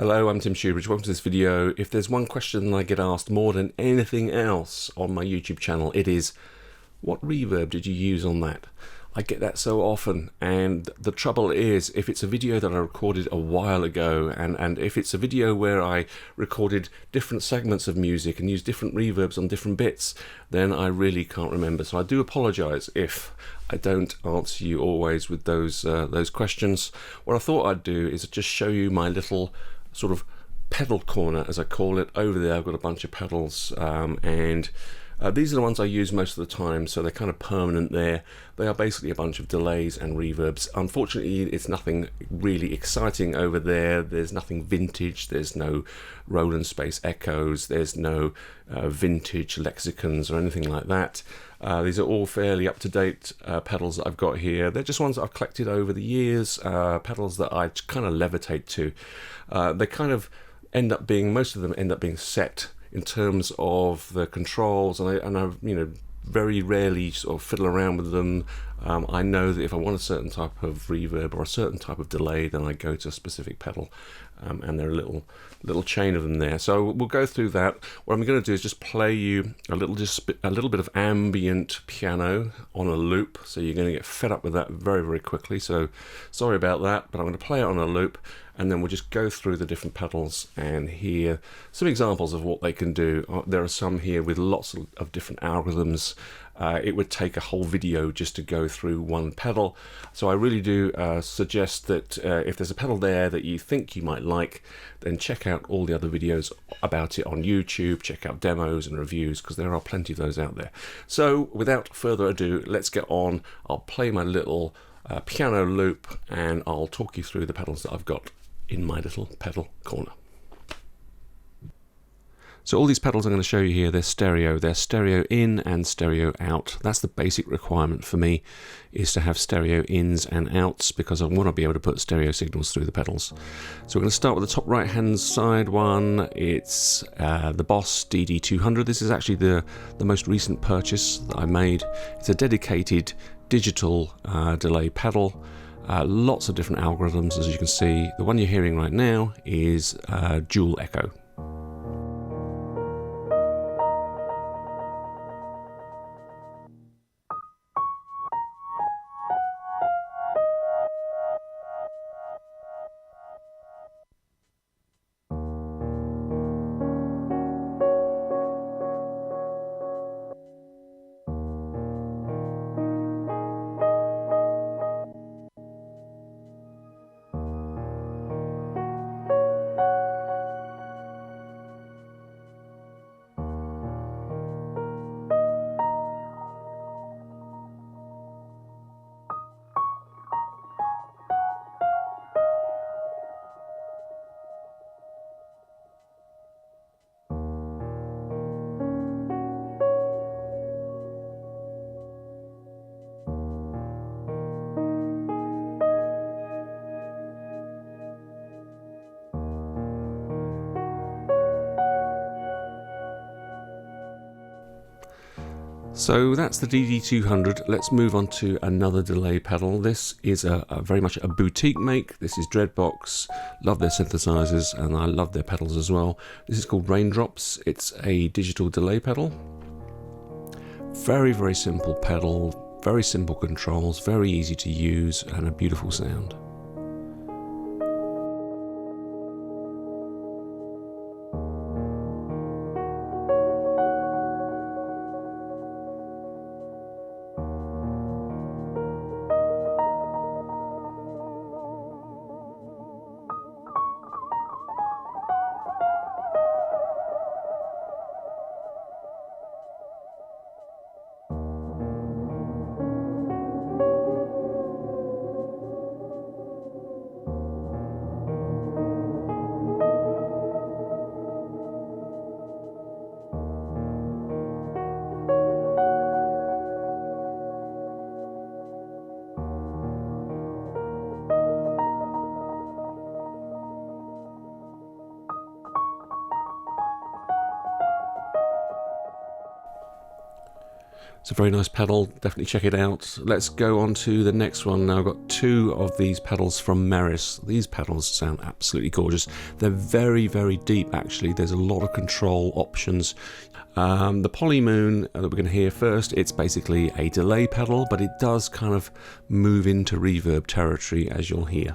Hello, I'm Tim Shoebridge. Welcome to this video. If there's one question I get asked more than anything else on my YouTube channel, it is, what reverb did you use on that? I get that so often, and the trouble is, if it's a video that I recorded a while ago, and if it's a video where I recorded different segments of music and used different reverbs on different bits, then I really can't remember. So I do apologise if I don't answer you always with those questions. What I thought I'd do is just show you my little sort of pedal corner, as I call it. Over there I've got a bunch of pedals, and these are the ones I use most of the time, so they're kind of permanent there. They are basically a bunch of delays and reverbs. Unfortunately, it's nothing really exciting over there. There's nothing vintage. There's no Roland Space Echoes. There's no vintage lexicons or anything like that. These are all fairly up-to-date pedals that I've got here. They're just ones that I've collected over the years, pedals that I kind of levitate to. They kind of end up being, most of them end up being set in terms of the controls, and I very rarely sort of fiddle around with them. I know that if I want a certain type of reverb or a certain type of delay, then I go to a specific pedal, and there are a little chain of them there. So we'll go through that. What I'm going to do is just play you a little bit of ambient piano on a loop, so you're going to get fed up with that very, very quickly. So sorry about that, but I'm going to play it on a loop, and then we'll just go through the different pedals and hear some examples of what they can do. There are some here with lots of different algorithms. It would take a whole video just to go through one pedal. So I really do suggest that if there's a pedal there that you think you might like, then check out all the other videos about it on YouTube, check out demos and reviews, because there are plenty of those out there. So without further ado, let's get on. I'll play my little piano loop, and I'll talk you through the pedals that I've got in my little pedal corner. So all these pedals I'm going to show you here, they're stereo. They're stereo in and stereo out. That's the basic requirement for me, is to have stereo ins and outs, because I want to be able to put stereo signals through the pedals. So we're going to start with the top right hand side one. It's the Boss DD200. This is actually the most recent purchase that I made. It's a dedicated digital delay pedal. Lots of different algorithms, as you can see. The one you're hearing right now is dual echo. So that's the DD200. Let's move on to another delay pedal. This is a very much a boutique make. This is Dreadbox. Love their synthesizers, and I love their pedals as well. This is called Raindrops. It's a digital delay pedal. Very, very simple pedal, very simple controls, very easy to use, and a beautiful sound. It's a very nice pedal, definitely check it out. Let's go on to the next one. Now I've got two of these pedals from Meris. These pedals sound absolutely gorgeous. They're very, very deep actually. There's a lot of control options. The Polymoon that we're going to hear first, it's basically a delay pedal, but it does kind of move into reverb territory, as you'll hear.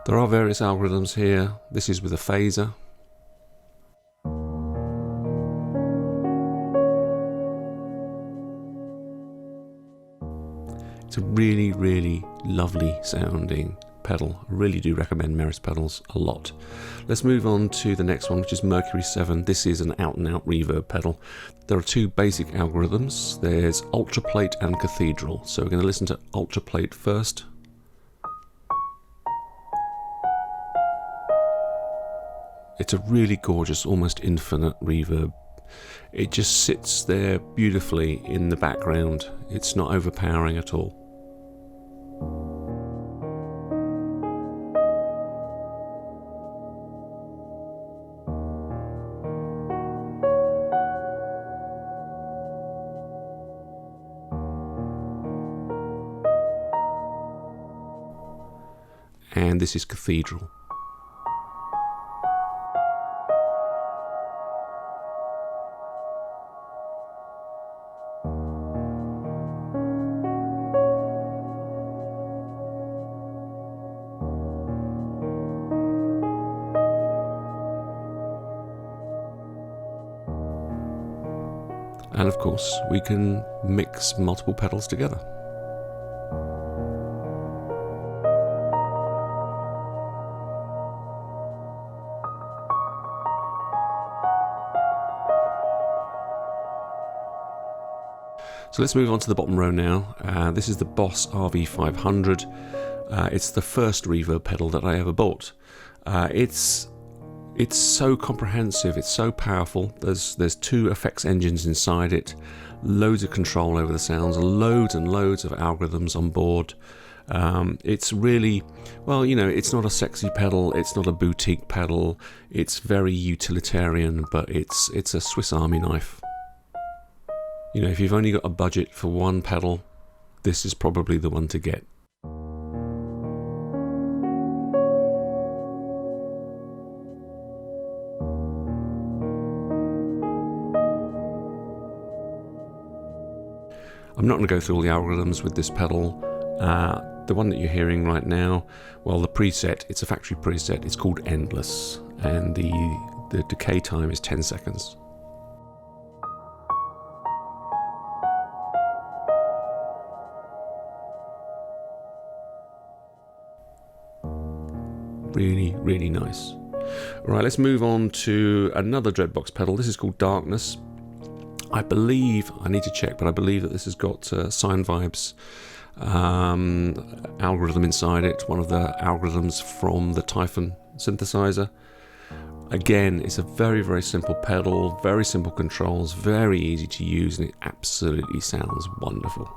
There are various algorithms here. This is with a phaser. It's a really, really lovely sounding pedal. I really do recommend Meris pedals a lot. Let's move on to the next one, which is Mercury 7. This is an out-and-out reverb pedal. There are two basic algorithms. There's Ultraplate and Cathedral. So we're going to listen to Ultraplate first. It's a really gorgeous, almost infinite reverb. It just sits there beautifully in the background. It's not overpowering at all. And this is Cathedral. And of course, we can mix multiple pedals together. So let's move on to the bottom row now. This is the Boss RV500. It's the first reverb pedal that I ever bought. It's so comprehensive, it's so powerful. There's two effects engines inside it, loads of control over the sounds, loads and loads of algorithms on board. It's really, well, you know, it's not a sexy pedal, it's not a boutique pedal, it's very utilitarian, but it's a Swiss Army knife. You know, if you've only got a budget for one pedal, this is probably the one to get. I'm not going to go through all the algorithms with this pedal. The one that you're hearing right now, well, the preset, it's a factory preset, it's called Endless, and the decay time is 10 seconds. Really, really nice. Right, let's move on to another Dreadbox pedal. This is called Darkness. I believe, I need to check, but I believe that this has got Sine Vibes algorithm inside it, one of the algorithms from the Typhon synthesizer. Again, it's a very, very simple pedal, very simple controls, very easy to use, and it absolutely sounds wonderful.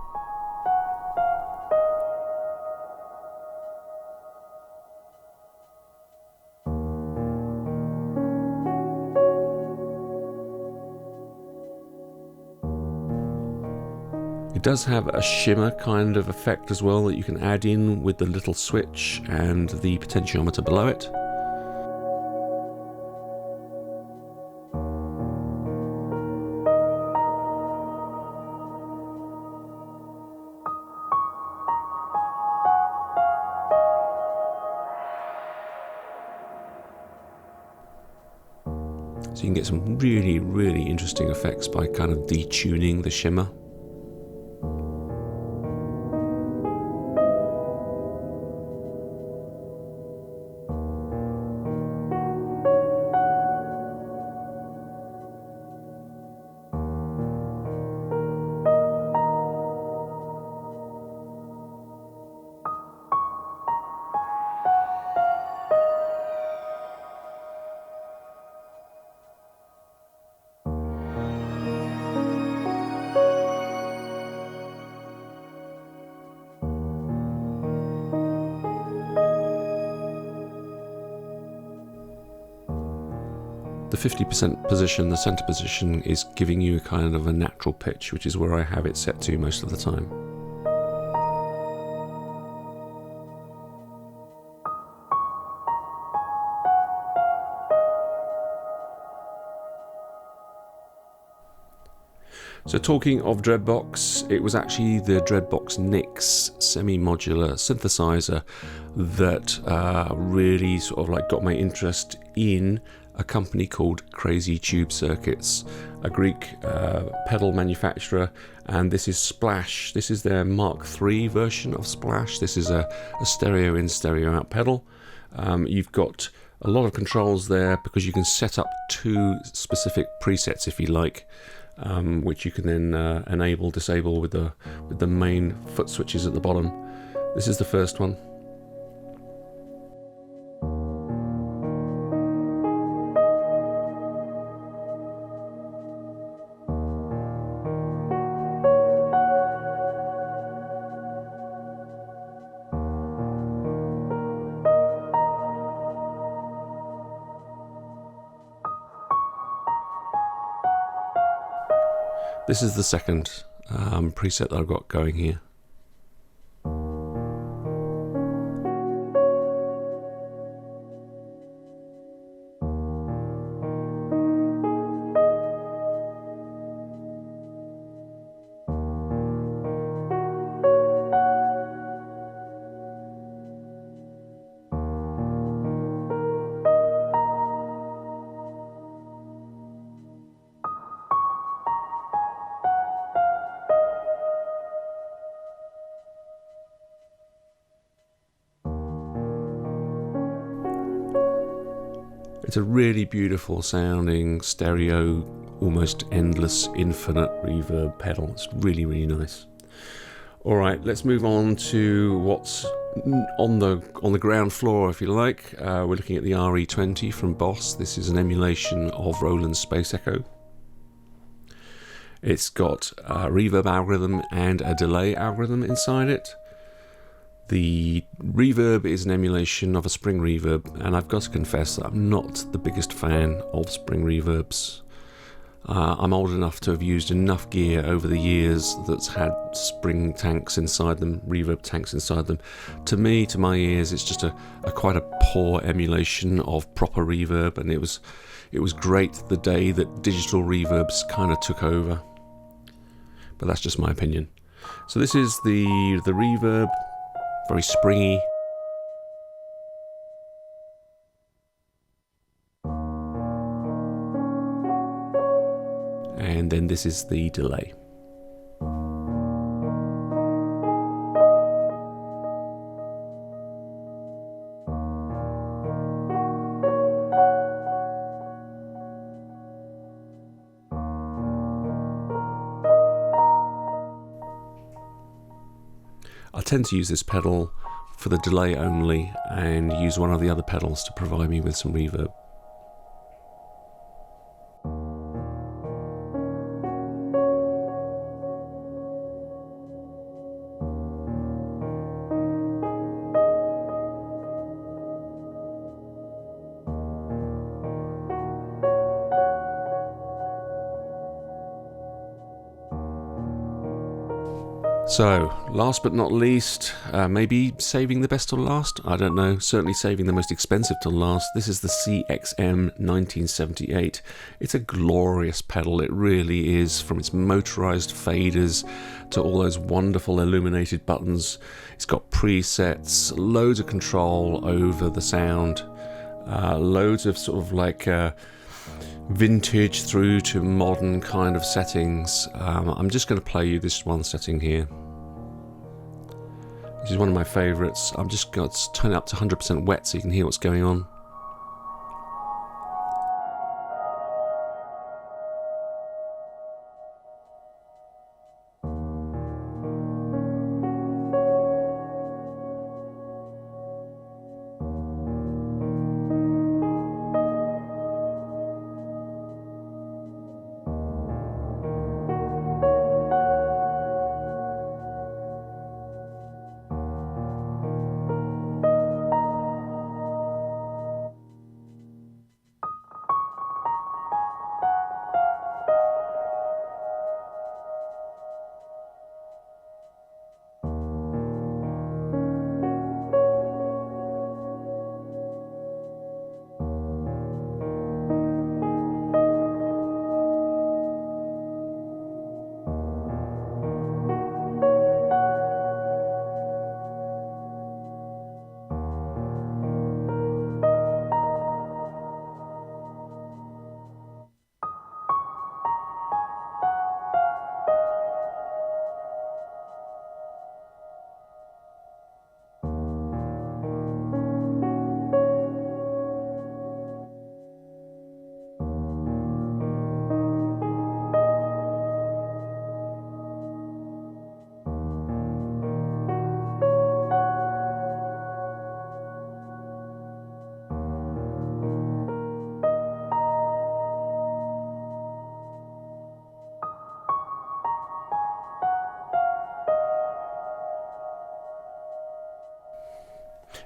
It does have a shimmer kind of effect as well that you can add in with the little switch and the potentiometer below it. So you can get some really, really interesting effects by kind of detuning the shimmer. The 50% position, the center position, is giving you a kind of a natural pitch, which is where I have it set to most of the time. So talking of Dreadbox, it was actually the Dreadbox Nix semi-modular synthesizer that really sort of like got my interest in a company called Crazy Tube Circuits, a Greek pedal manufacturer, and this is Splash. This is their Mark III version of Splash. This is a stereo in, stereo out pedal. You've got a lot of controls there because you can set up 2 specific presets if you like, which you can then enable, disable with the main foot switches at the bottom. This is the first one. This is the second preset that I've got going here. It's a really beautiful sounding stereo, almost endless, infinite reverb pedal. It's really, really nice. All right, let's move on to what's on the ground floor, if you like. We're looking at the RE20 from Boss. This is an emulation of Roland's Space Echo. It's got a reverb algorithm and a delay algorithm inside it. The reverb is an emulation of a spring reverb, and I've got to confess that I'm not the biggest fan of spring reverbs. I'm old enough to have used enough gear over the years that's had spring tanks inside them, reverb tanks inside them. To me, to my ears, it's just a quite a poor emulation of proper reverb, and it was great the day that digital reverbs kind of took over. But that's just my opinion. So this is the reverb. Very springy. And then this is the delay. I tend to use this pedal for the delay only and use one of the other pedals to provide me with some reverb. So, last but not least, maybe saving the best till last? I don't know, certainly saving the most expensive till last. This is the CXM 1978. It's a glorious pedal, it really is, from its motorized faders to all those wonderful illuminated buttons. It's got presets, loads of control over the sound, loads of sort of like vintage through to modern kind of settings. I'm just going to play you this one setting here. This is one of my favourites. I'm just going to turn it up to 100% wet so you can hear what's going on.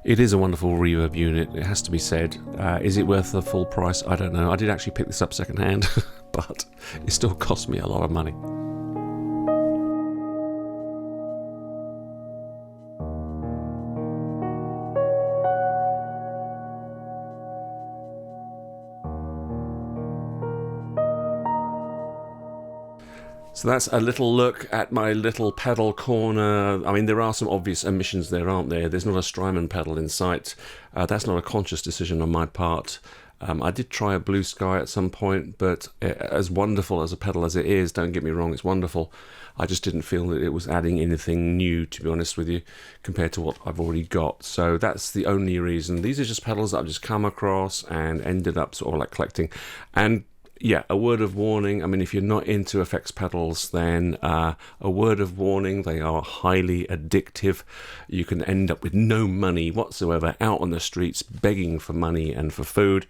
It is a wonderful reverb unit, it has to be said. Is it worth the full price? I don't know. I did actually pick this up second hand, but it still cost me a lot of money. So that's a little look at my little pedal corner. I mean, there are some obvious omissions there, aren't there? There's not a Strymon pedal in sight. That's not a conscious decision on my part. I did try a Blue Sky at some point, but as wonderful as a pedal as it is, don't get me wrong, it's wonderful. I just didn't feel that it was adding anything new, to be honest with you, compared to what I've already got. So that's the only reason. These are just pedals that I've just come across and ended up sort of like collecting. And yeah, a word of warning. I mean, if you're not into effects pedals, then a word of warning, they are highly addictive. You can end up with no money whatsoever out on the streets begging for money and for food.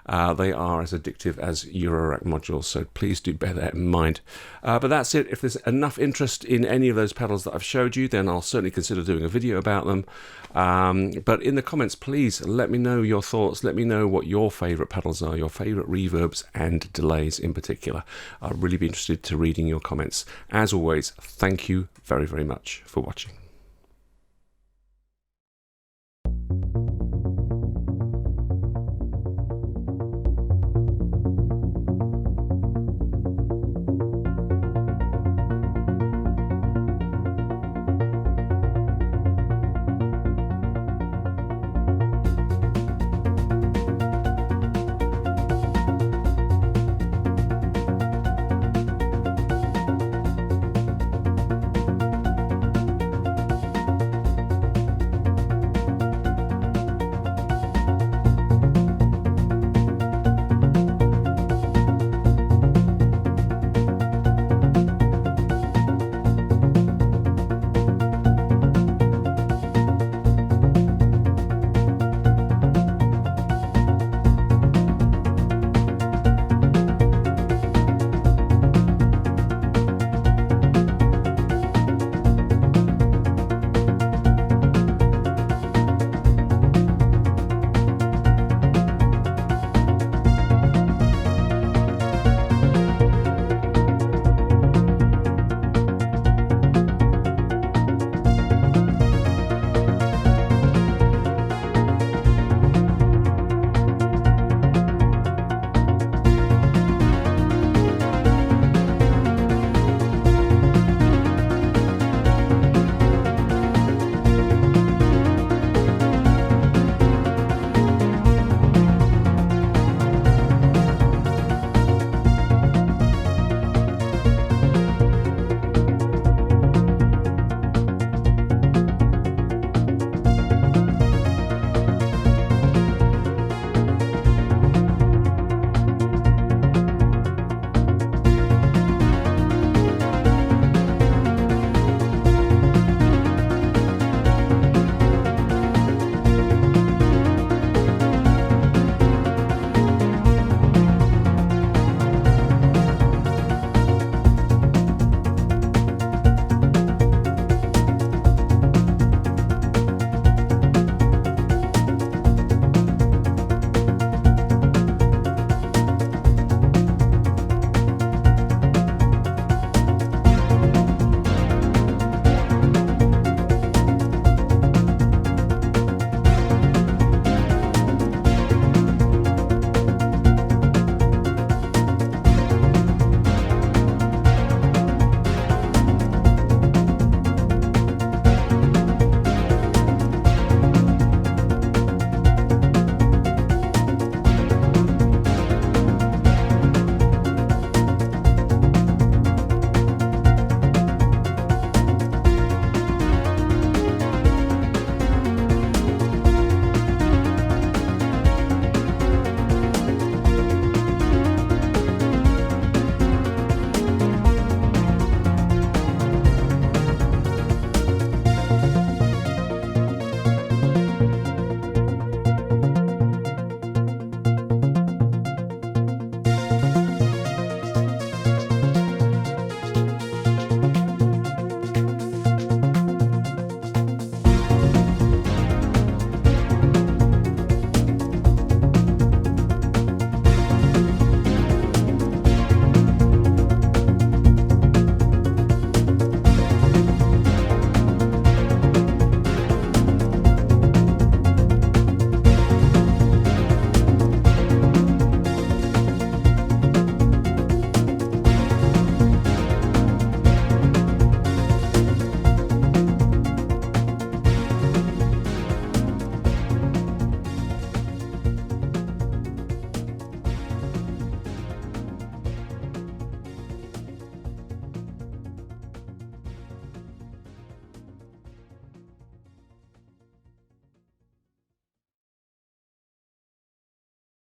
They are as addictive as Eurorack modules, so please do bear that in mind. But that's it. If there's enough interest in any of those pedals that I've showed you, then I'll certainly consider doing a video about them. But in the comments, please let me know your thoughts. Let me know what your favourite pedals are, your favourite reverbs and delays in particular. I'd really be interested to reading your comments. As always, thank you very, very much for watching.